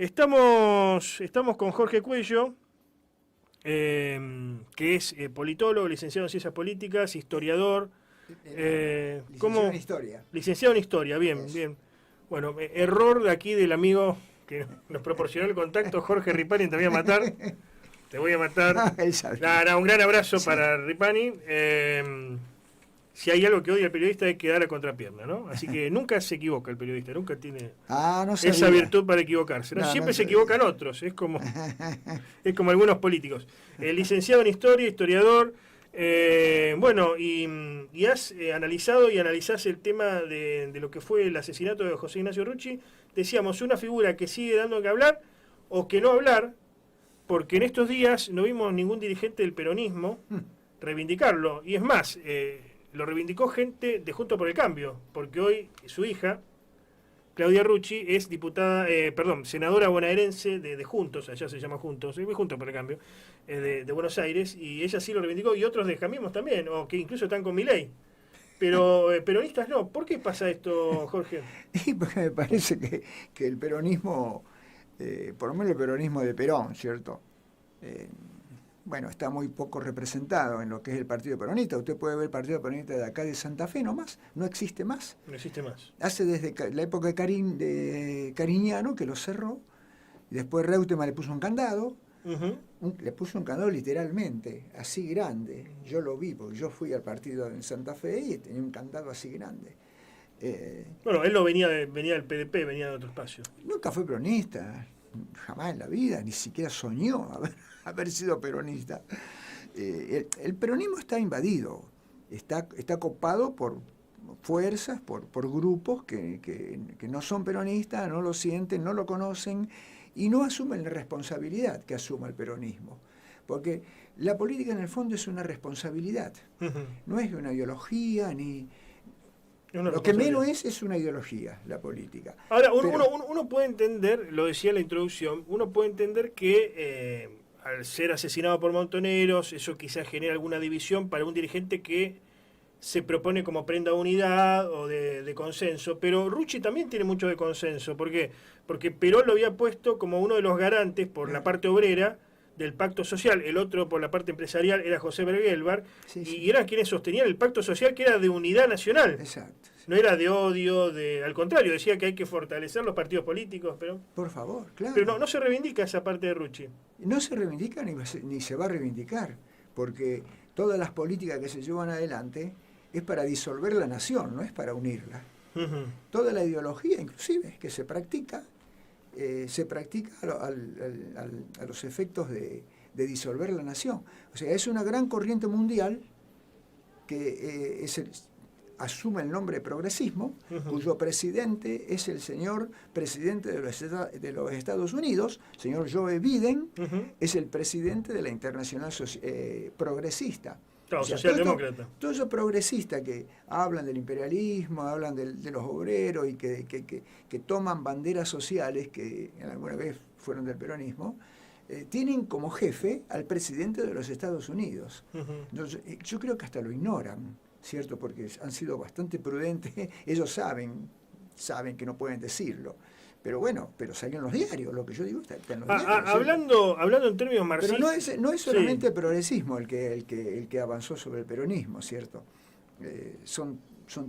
Estamos con Jorge Cuello, que es politólogo, licenciado en Ciencias Políticas, historiador. Licenciado en Historia. Licenciado en Historia, bien, Eso. bien. Bueno, error de aquí del amigo que nos proporcionó el contacto, Jorge Ripani, te voy a matar. Te voy a matar. Él sabía. Un gran abrazo Sí. para Ripani. Si hay algo que odia el periodista es que da la contrapierna, ¿no? Así que nunca se equivoca el periodista, nunca tiene No esa sabía. virtud para equivocarse, ¿no? No, Siempre no se sabía. equivocan otros, es como algunos políticos. Licenciado en Historia, historiador, y has analizado y analizás el tema de lo que fue el asesinato de José Ignacio Rucci. Decíamos, una figura que sigue dando que hablar o que no hablar, porque en estos días no vimos ningún dirigente del peronismo reivindicarlo. Y es más, lo reivindicó gente de Juntos por el Cambio, porque hoy su hija, Claudia Rucci, es senadora bonaerense de Juntos, allá se llama Juntos, Juntos por el Cambio, de Buenos Aires, y ella sí lo reivindicó, y otros de Cambiemos también, o que incluso están con Milei. Pero peronistas no. ¿Por qué pasa esto, Jorge? Y porque me parece que el peronismo, por lo menos el peronismo de Perón, ¿cierto? Está muy poco representado en lo que es el Partido Peronista. Usted puede ver el Partido Peronista de acá de Santa Fe nomás, no existe más. No existe más. Hace desde la época de Cariñano, que lo cerró, y después Reutemann le puso un candado, le puso un candado literalmente, así grande. Yo lo vi, porque yo fui al partido en Santa Fe y tenía un candado así grande. Él no venía del PDP, venía de otro espacio. Nunca fue peronista, jamás en la vida, ni siquiera soñó haber sido peronista. El peronismo está invadido, está copado por fuerzas, por grupos que no son peronistas, no lo sienten, no lo conocen y no asumen la responsabilidad que asuma el peronismo. Porque la política en el fondo es una responsabilidad, no es una ideología ni... Lo que menos es una ideología, la política. Ahora, uno puede entender, lo decía en la introducción, uno puede entender que al ser asesinado por montoneros, eso quizás genera alguna división para un dirigente que se propone como prenda de unidad o de consenso, pero Rucci también tiene mucho de consenso. ¿Por qué? Porque Perón lo había puesto como uno de los garantes por la parte obrera del pacto social, el otro por la parte empresarial era José Bergelbar, y eran quienes sostenían el pacto social, que era de unidad nacional. Exacto. No era de odio, al contrario, decía que hay que fortalecer los partidos políticos, pero... Por favor, claro. Pero no se reivindica esa parte de Rucci. No se reivindica ni se va a reivindicar, porque todas las políticas que se llevan adelante es para disolver la nación, no es para unirla. Toda la ideología, inclusive, que se practica a los efectos de disolver la nación. O sea, es una gran corriente mundial que asume el nombre de progresismo, cuyo presidente es el señor presidente de los Estados Unidos, señor Joe Biden, es el presidente de la Internacional Progresista. Claro, socialdemócrata. Todos esos progresistas que hablan del imperialismo, hablan de los obreros y que toman banderas sociales que alguna vez fueron del peronismo, tienen como jefe al presidente de los Estados Unidos. Entonces, yo creo que hasta lo ignoran, ¿cierto? Porque han sido bastante prudentes. Ellos saben que no pueden decirlo. Pero salió en los diarios, lo que yo digo está en los diarios. Hablando en términos marxistas... Pero no es solamente el progresismo el que avanzó sobre el peronismo, ¿cierto? Son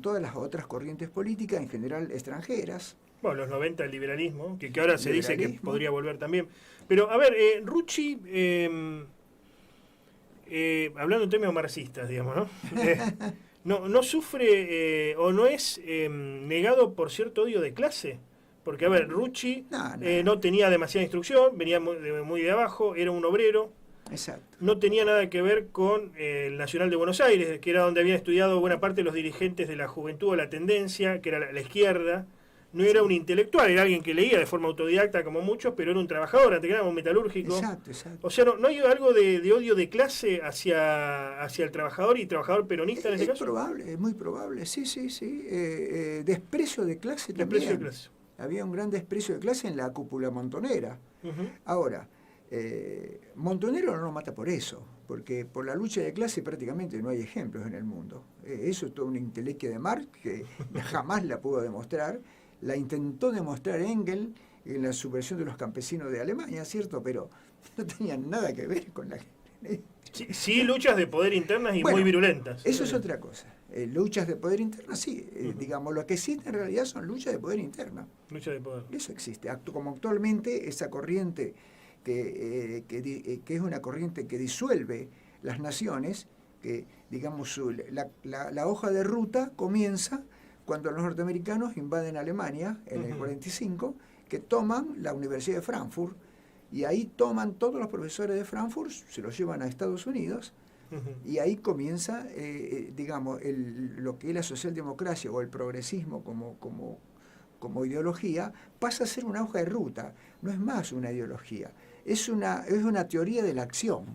todas las otras corrientes políticas, en general extranjeras. Bueno, los 90 el liberalismo, que ahora se dice que podría volver también. Pero, a ver, Rucci, hablando en términos marxistas, digamos, ¿no? no sufre o no es negado por cierto odio de clase. Porque, a ver, Rucci no tenía demasiada instrucción, venía muy de abajo, era un obrero. Exacto. No tenía nada que ver con el Nacional de Buenos Aires, que era donde habían estudiado buena parte de los dirigentes de la juventud o la tendencia, que era la izquierda. No era un intelectual, era alguien que leía de forma autodidacta como muchos, pero era un trabajador, antes que nada un metalúrgico. Exacto. O sea, ¿no hay algo de odio de clase hacia el trabajador y trabajador peronista en ese caso? Es muy probable, sí. Desprecio de clase también. Desprecio de clase. Había un gran desprecio de clase en la cúpula montonera. Ahora, Montonero no lo mata por eso, porque por la lucha de clase prácticamente no hay ejemplos en el mundo. Eso es toda una intelequia de Marx que jamás la pudo demostrar. La intentó demostrar Engels en la subversión de los campesinos de Alemania, ¿cierto? Pero no tenían nada que ver con la... Sí, sí, luchas de poder internas y Bueno, muy virulentas. Eso es otra cosa. Luchas de poder interno, sí. Digamos, lo que existe en realidad son luchas de poder interno. Lucha de poder. Eso existe. Como actualmente esa corriente que es una corriente que disuelve las naciones, que digamos la hoja de ruta comienza cuando los norteamericanos invaden Alemania en el 45, que toman la Universidad de Frankfurt, y ahí toman todos los profesores de Frankfurt, se los llevan a Estados Unidos, y ahí comienza, digamos, lo que es la socialdemocracia o el progresismo como ideología, pasa a ser una hoja de ruta, no es más una ideología, es una teoría de la acción.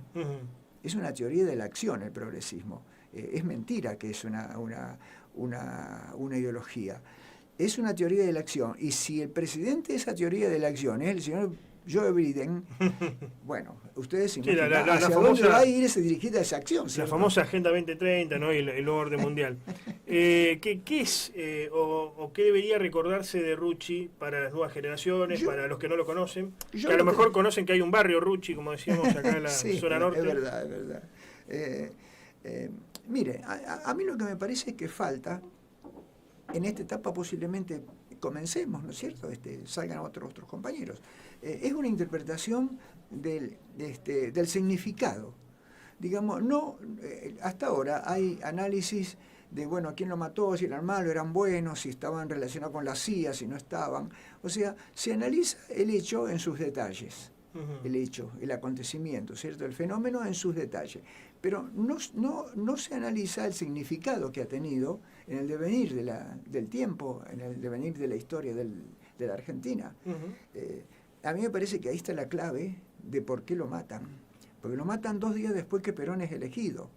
Es una teoría de la acción el progresismo. Es mentira que es una ideología. Es una teoría de la acción. Y si el presidente de esa teoría de la acción es el señor Joe Biden, bueno, ustedes se imaginan hacia dónde va a ir ese dirigida a esa acción, ¿cierto? La famosa Agenda 2030, ¿no? Y el nuevo orden mundial. ¿Qué es o qué debería recordarse de Rucci para las nuevas generaciones, para los que no lo conocen? Que a lo mejor conocen que hay un barrio Rucci, como decíamos acá en la zona norte. Es verdad, es verdad. Mire, a mí lo que me parece es que falta, en esta etapa posiblemente comencemos, ¿no es cierto? Salgan otros compañeros. Es una interpretación del significado. Digamos, no, hasta ahora hay análisis de, bueno, quién lo mató, si eran malos, eran buenos, si estaban relacionados con la CIA, si no estaban. O sea, se analiza el hecho en sus detalles. El hecho, el acontecimiento, ¿cierto? El fenómeno en sus detalles. Pero no se analiza el significado que ha tenido en el devenir del tiempo, en el devenir de la historia de la Argentina. A mí me parece que ahí está la clave de por qué lo matan. Porque lo matan 2 días después que Perón es elegido,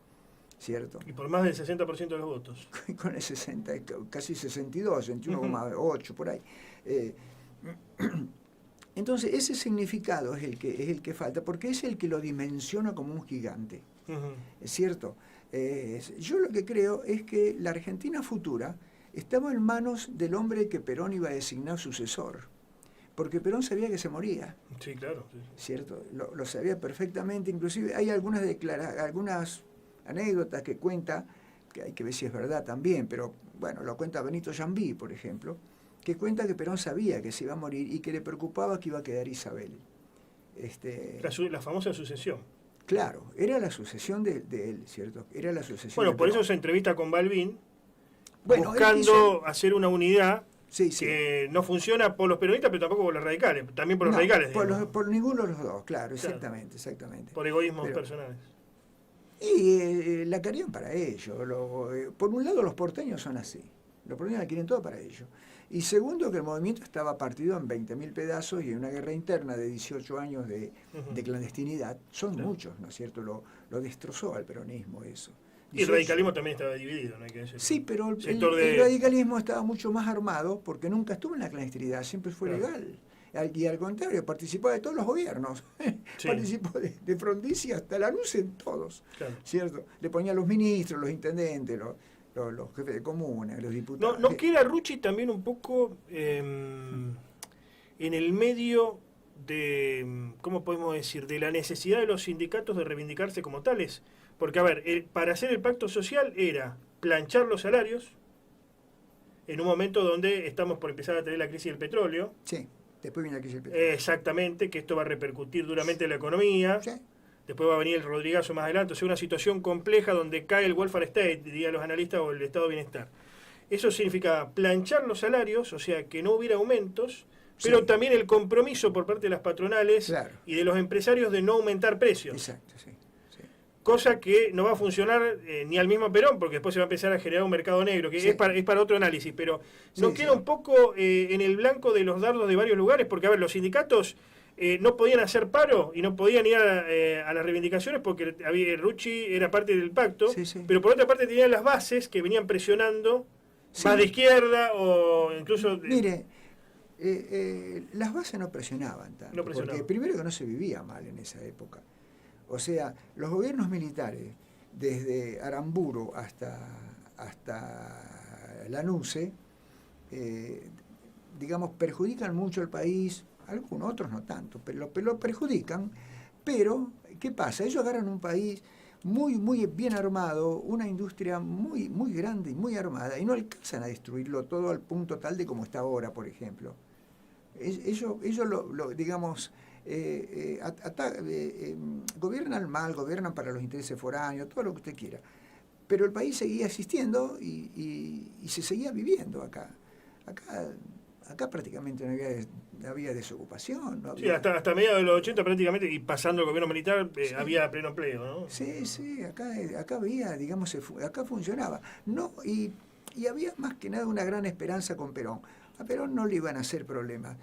¿cierto? Y por más del 60% de los votos. Con el 60, casi 62, 21,8 por ahí. Entonces, ese significado es el que falta, porque es el que lo dimensiona como un gigante. ¿Es cierto? Yo lo que creo es que la Argentina futura estaba en manos del hombre que Perón iba a designar sucesor. Porque Perón sabía que se moría. Sí, claro. Sí. ¿Cierto? Lo sabía perfectamente. Inclusive hay algunas anécdotas que cuenta, que hay que ver si es verdad también, pero bueno, lo cuenta Benito Jambí, por ejemplo, que cuenta que Perón sabía que se iba a morir y que le preocupaba que iba a quedar Isabel. La famosa sucesión. Claro, era la sucesión de él, ¿cierto? Era la sucesión. Bueno, por eso se entrevista con Balbín, buscando hacer una unidad que no funciona por los peronistas, pero tampoco por los radicales, también por los radicales. Por ninguno de los dos, claro, exactamente. Por egoísmos personales. Y la querían para ellos. Por un lado, los porteños son así. Los porteños la quieren todo para ellos. Y segundo, que el movimiento estaba partido en 20.000 pedazos y en una guerra interna de 18 años de clandestinidad. Son muchos, ¿no es cierto? Lo destrozó al peronismo eso. Y el radicalismo también estaba dividido, ¿no hay que decir? Sí, pero el radicalismo estaba mucho más armado porque nunca estuvo en la clandestinidad, siempre fue legal. Y al contrario, participó de todos los gobiernos. Sí. Participó de Frondizi hasta Lanús en todos. Claro. ¿Cierto? Le ponía a los ministros, los intendentes, los jefes de comunas, los diputados. ¿No queda Rucci también un poco en el medio de, ¿cómo podemos decir?, de la necesidad de los sindicatos de reivindicarse como tales? Porque, a ver, para hacer el pacto social era planchar los salarios en un momento donde estamos por empezar a tener la crisis del petróleo. Sí, después viene la crisis del petróleo. Exactamente, que esto va a repercutir duramente en la economía. Sí. Después va a venir el Rodrigazo más adelante. O sea, una situación compleja donde cae el welfare state, dirían los analistas, o el estado de bienestar. Eso significa planchar los salarios, o sea, que no hubiera aumentos, pero también el compromiso por parte de las patronales y de los empresarios de no aumentar precios. Exacto, sí. Cosa que no va a funcionar ni al mismo Perón, porque después se va a empezar a generar un mercado negro, que es para otro análisis, pero queda un poco en el blanco de los dardos de varios lugares, porque, a ver, los sindicatos no podían hacer paro y no podían ir a las reivindicaciones porque Rucci era parte del pacto, pero por otra parte tenían las bases que venían presionando más de izquierda o incluso... Mire, las bases no presionaban tanto, porque primero que no se vivía mal en esa época. O sea, los gobiernos militares, desde Aramburu hasta Lanuse, digamos, perjudican mucho al país, algunos, otros no tanto, pero lo perjudican. Pero, ¿qué pasa? Ellos agarran un país muy, muy bien armado, una industria muy, muy grande y muy armada, y no alcanzan a destruirlo todo al punto tal de como está ahora, por ejemplo. Ellos digamos, gobiernan mal, gobiernan para los intereses foráneos, todo lo que usted quiera. Pero el país seguía existiendo y se seguía viviendo acá. Acá prácticamente no había desocupación. No había... Sí, hasta mediados de los 80 prácticamente, y pasando el gobierno militar, sí, había pleno empleo, ¿no? Sí, acá había, digamos, acá funcionaba. No, y había más que nada una gran esperanza con Perón. A Perón no le iban a hacer problemas.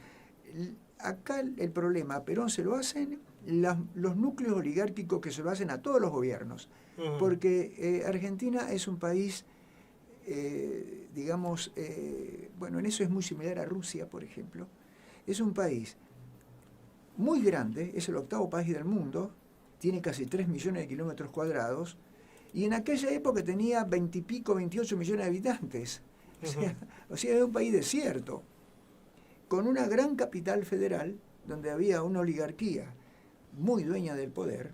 Acá el problema a Perón se lo hacen los núcleos oligárquicos que se lo hacen a todos los gobiernos. Porque Argentina es un país, digamos, bueno, en eso es muy similar a Rusia, por ejemplo. Es un país muy grande, es el 8º país del mundo, tiene casi 3 millones de kilómetros cuadrados, y en aquella época tenía 20 y pico, 28 millones de habitantes. O sea, es un país desierto, con una gran capital federal, donde había una oligarquía muy dueña del poder,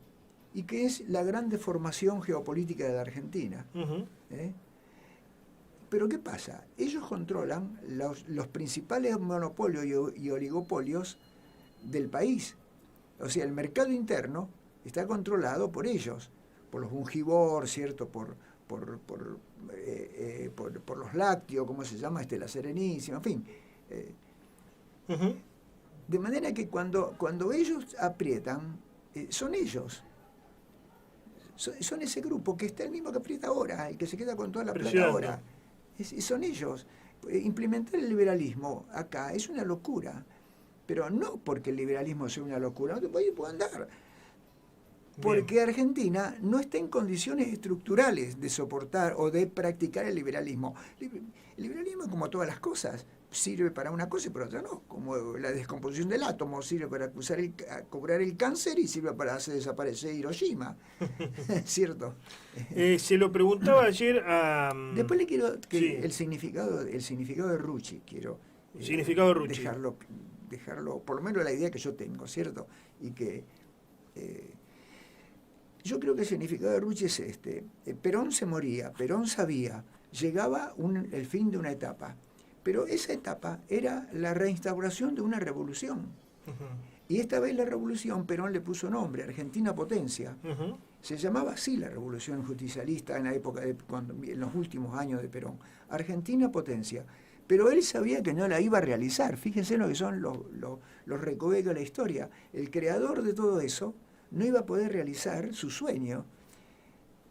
y que es la gran deformación geopolítica de la Argentina. Pero ¿qué pasa? Ellos controlan los principales monopolios y oligopolios del país. O sea, el mercado interno está controlado por ellos, por los Bungibor, ¿cierto? Por los lácteos, ¿cómo se llama? La Serenísima, en fin. De manera que cuando ellos aprietan, son ellos. Son ese grupo que está el mismo que aprieta ahora, el que se queda con toda la plata ahora. Son ellos. Implementar el liberalismo acá es una locura, pero no porque el liberalismo sea una locura, no te puede andar. Porque Argentina no está en condiciones estructurales de soportar o de practicar el liberalismo. El liberalismo, como todas las cosas, sirve para una cosa y para otra no. Como la descomposición del átomo sirve para curar el cáncer y sirve para hacer desaparecer Hiroshima. ¿Cierto? Se lo preguntaba ayer a... Después le quiero el significado de Rucci, quiero significado de Rucci. Dejarlo, por lo menos la idea que yo tengo, ¿cierto? Y que yo creo que el significado de Rucci es este. Perón se moría, Perón sabía, llegaba el fin de una etapa. Pero esa etapa era la reinstauración de una revolución. Y esta vez la revolución, Perón le puso nombre, Argentina Potencia. Se llamaba así la revolución justicialista en la época en los últimos años de Perón. Argentina Potencia. Pero él sabía que no la iba a realizar. Fíjense lo que son los recovecos de la historia. El creador de todo eso no iba a poder realizar su sueño.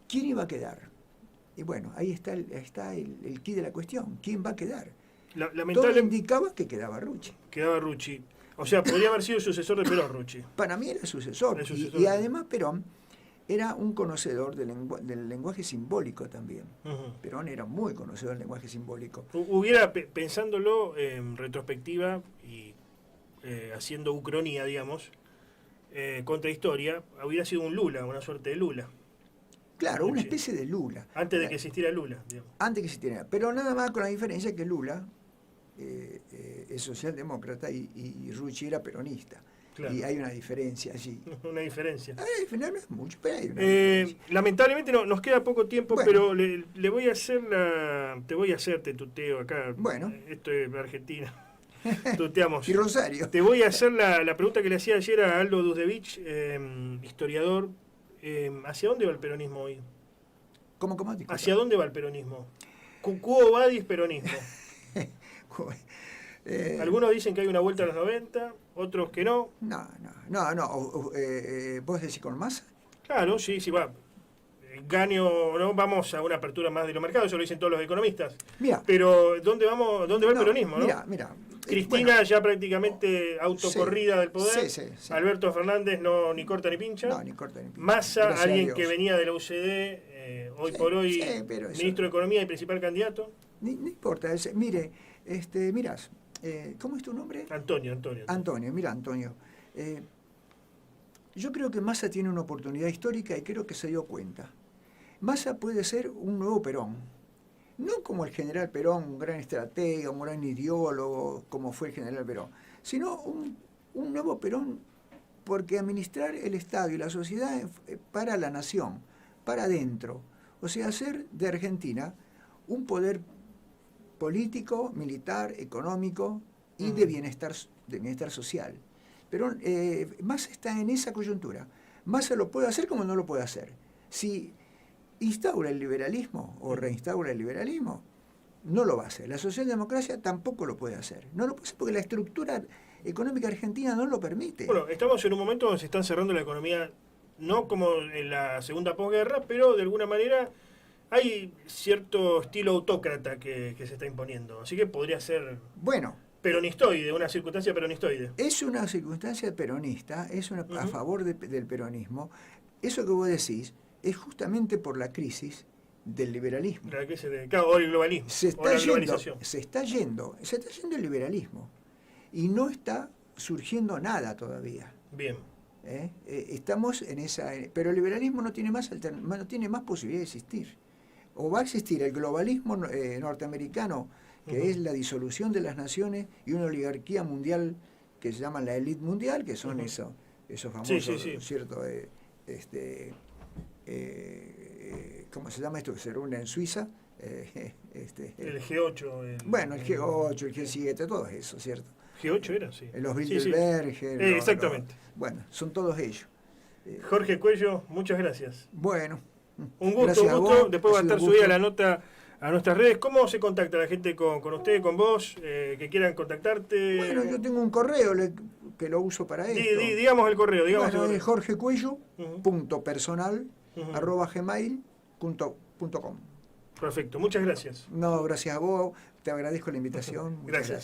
¿Quién iba a quedar? Y bueno, ahí está el quid de la cuestión. ¿Quién va a quedar? Todo indicaba que quedaba Rucci. Quedaba Rucci. O sea, podría haber sido el sucesor de Perón, Rucci. Para mí era el sucesor. Y además Perón era un conocedor del lenguaje simbólico también. Perón era muy conocedor del lenguaje simbólico. Pensándolo en retrospectiva y haciendo ucronía, digamos, contrahistoria, hubiera sido un Lula, una suerte de Lula. Claro, una especie de Lula. Antes de que existiera Lula, digamos. Antes que existiera. Pero nada más con la diferencia que Lula es socialdemócrata y Rucci era peronista. Claro. Y hay una diferencia allí. Una diferencia. No es mucho, pero hay una diferencia. Lamentablemente nos queda poco tiempo, bueno, pero le voy a hacer te tuteo acá. Bueno. Esto es Argentina. Tuteamos. Y Rosario. Te voy a hacer la pregunta que le hacía ayer a Aldo Dudevich, historiador. ¿Hacia dónde va el peronismo hoy? ¿Cómo? ¿Hacia dónde va el peronismo? Quo vadis peronismo? Algunos dicen que hay una vuelta a los 90, otros que no. No. ¿Vos decís con Massa? Claro, sí, va. ¿No? Vamos a una apertura más de los mercados, eso lo dicen todos los economistas. Mirá, pero ¿dónde va el peronismo? Mira. Cristina ya prácticamente autocorrida del poder. Sí. Alberto Fernández ni corta ni pincha. No, ni corta ni pincha. Massa, alguien que venía de la UCD, hoy por hoy ministro de Economía y principal candidato. No importa. Mire, mirás, ¿cómo es tu nombre? Antonio. Antonio. Yo creo que Massa tiene una oportunidad histórica y creo que se dio cuenta. Massa puede ser un nuevo Perón. No como el general Perón, un gran estratega, un gran ideólogo, como fue el general Perón, sino un nuevo Perón, porque administrar el Estado y la sociedad para la nación, para adentro. O sea, hacer de Argentina un poder político, militar, económico y de bienestar social. Pero Massa está en esa coyuntura. Massa lo puede hacer como no lo puede hacer. Si instaura el liberalismo o reinstaura el liberalismo, no lo va a hacer. La socialdemocracia tampoco lo puede hacer. No lo puede hacer porque la estructura económica argentina no lo permite. Bueno, estamos en un momento donde se están cerrando la economía, no como en la segunda posguerra, pero de alguna manera hay cierto estilo autócrata que se está imponiendo. Así que podría ser Bueno, peronistoide, una circunstancia peronistoide. es una circunstancia peronista, es a favor del peronismo. Eso que vos decís es justamente por la crisis del liberalismo. Claro, o el globalismo. Se o la está globalización. yendo el liberalismo y no está surgiendo nada todavía. Bien. Estamos en esa, pero el liberalismo no tiene más posibilidad de existir. O va a existir el globalismo norteamericano, que es la disolución de las naciones y una oligarquía mundial que se llama la élite mundial, que son esos famosos, ¿cierto? ¿Cómo se llama esto? Que se reúne en Suiza. El G8. Bueno, el G8, el G7, todo eso, ¿cierto? G8 era, sí. Los Bilderberg. Exactamente. Bueno, son todos ellos. Jorge Cuello, muchas gracias. Bueno. Un gusto. Después va a estar subida la nota a nuestras redes. ¿Cómo se contacta la gente con usted, con vos, que quieran contactarte? Bueno, yo tengo un correo que lo uso para esto. Digamos el correo. Es jorgecuello.personal@gmail.com. Perfecto, muchas gracias. No, gracias a vos, te agradezco la invitación. Muchas gracias.